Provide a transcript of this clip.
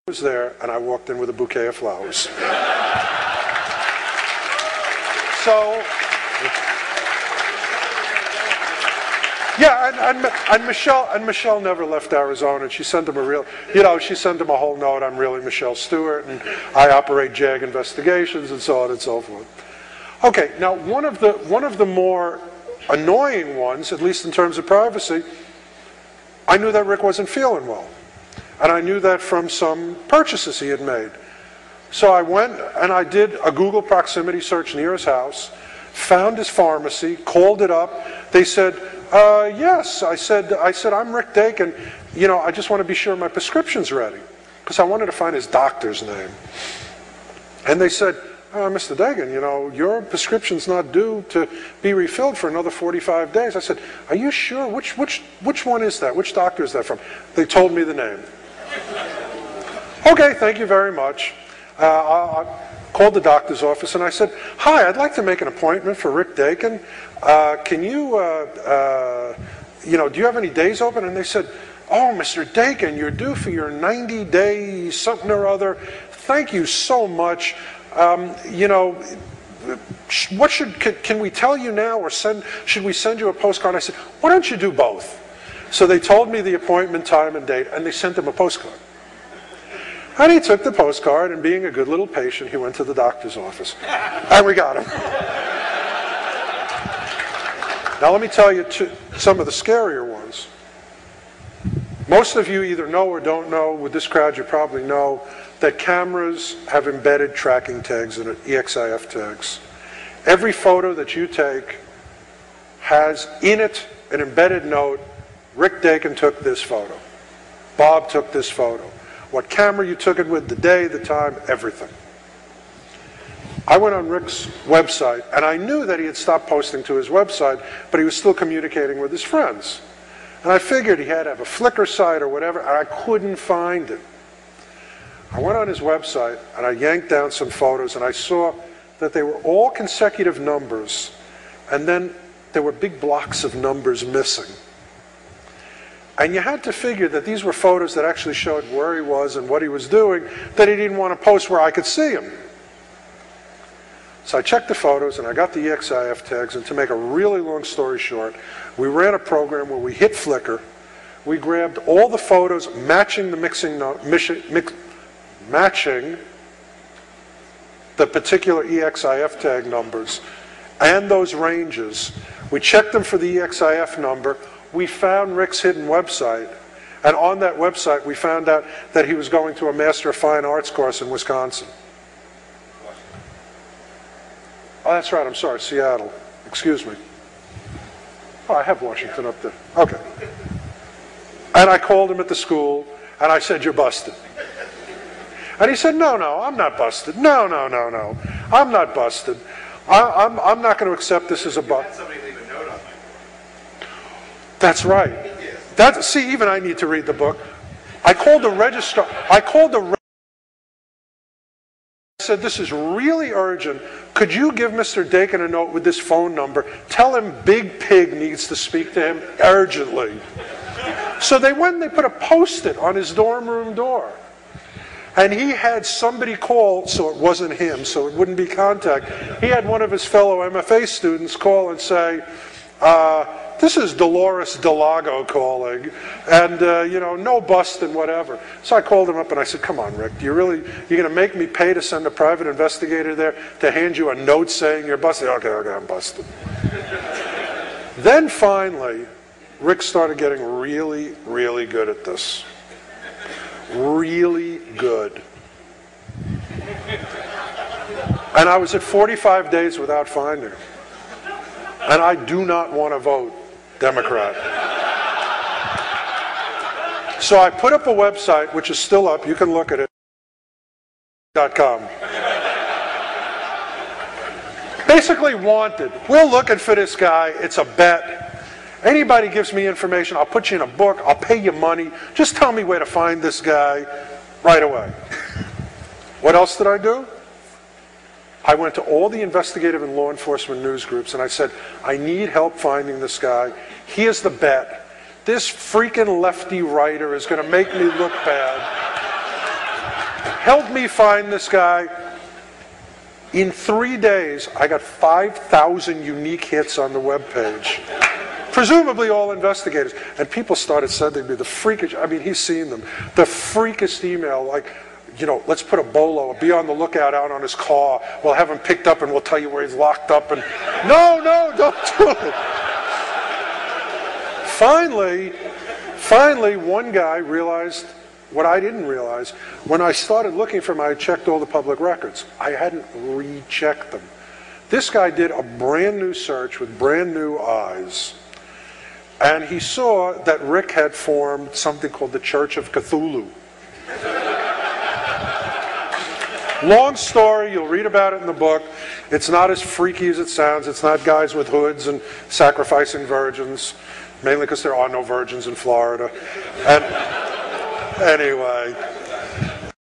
was there, and I walked in with a bouquet of flowers. So, yeah, and Michelle never left Arizona, and she sent him she sent him a whole note. I'm really Michelle Stewart, and I operate JAG Investigations, and so on and so forth. Okay, now one of the more annoying ones, at least in terms of privacy, I knew that Rick wasn't feeling well. And I knew that from some purchases he had made. So I went and I did a Google proximity search near his house, found his pharmacy, called it up. They said, yes. I said, I'm Rick Dakin. I just want to be sure my prescription's ready. Because I wanted to find his doctor's name. And they said, Mr. Dakin, your prescription's not due to be refilled for another 45 days. I said, are you sure? Which one is that? Which doctor is that from? They told me the name. Okay, thank you very much. I called the doctor's office and I said, hi, I'd like to make an appointment for Rick Dakin. Can you, do you have any days open? And they said, oh, Mr. Dakin, you're due for your 90-day something or other. Thank you so much. Can we tell you now, or should we send you a postcard? I said, why don't you do both? So they told me the appointment, time, and date, and they sent him a postcard. And he took the postcard, and being a good little patient, he went to the doctor's office. And we got him. Now let me tell you some of the scarier ones. Most of you either know or don't know. With this crowd, you probably know that cameras have embedded tracking tags in it, EXIF tags. Every photo that you take has in it an embedded note, Rick Dakin took this photo. Bob took this photo. What camera you took it with, the day, the time, everything. I went on Rick's website, and I knew that he had stopped posting to his website, but he was still communicating with his friends. And I figured he had to have a Flickr site or whatever, and I couldn't find it. I went on his website, and I yanked down some photos, and I saw that they were all consecutive numbers, and then there were big blocks of numbers missing. And you had to figure that these were photos that actually showed where he was and what he was doing, that he didn't want to post where I could see him. So I checked the photos, and I got the EXIF tags, and to make a really long story short, we ran a program where we hit Flickr, we grabbed all the photos matching the matching the particular EXIF tag numbers and those ranges. We checked them for the EXIF number. We found Rick's hidden website, and on that website we found out that he was going to a Master of Fine Arts course in Wisconsin. Oh, that's right, I'm sorry, Seattle. Excuse me. Oh, I have Washington up there. Okay. And I called him at the school, and I said, you're busted. And he said, no, I'm not busted. No, I'm not busted. I'm not going to accept this as a bust. That's right. See, even I need to read the book. I called the registrar. I said, this is really urgent. Could you give Mr. Dakin a note with this phone number? Tell him Big Pig needs to speak to him urgently. So they went and they put a Post-it on his dorm room door. And he had somebody call, so it wasn't him, so it wouldn't be contact. He had one of his fellow MFA students call and say, this is Dolores Delago calling, and no bust and whatever. So I called him up and I said, come on, Rick, you're going to make me pay to send a private investigator there to hand you a note saying you're busted? Okay, I'm busted. Then finally, Rick started getting really, really good at this. Really good. And I was at 45 days without finding him. And I do not want to vote Democrat. So I put up a website, which is still up, you can look at it, .com. Basically wanted. We're looking for this guy, it's a bet. Anybody gives me information, I'll put you in a book, I'll pay you money, just tell me where to find this guy right away. What else did I do? I went to all the investigative and law enforcement news groups and I said, I need help finding this guy. Here's the bet. This freaking lefty writer is going to make me look bad. Help me find this guy. In 3 days, I got 5,000 unique hits on the webpage. Presumably all investigators. And people started sending me the freakish, I mean, he's seen them, the freakiest email, like, you know, let's put a bolo, be on the lookout out on his car. We'll have him picked up and we'll tell you where he's locked up. And no, don't do it. Finally, one guy realized what I didn't realize. When I started looking for him, I checked all the public records. I hadn't rechecked them. This guy did a brand new search with brand new eyes. And he saw that Rick had formed something called the Church of Cthulhu. Long story, you'll read about it in the book. It's not as freaky as it sounds. It's not guys with hoods and sacrificing virgins, mainly because there are no virgins in Florida. And anyway,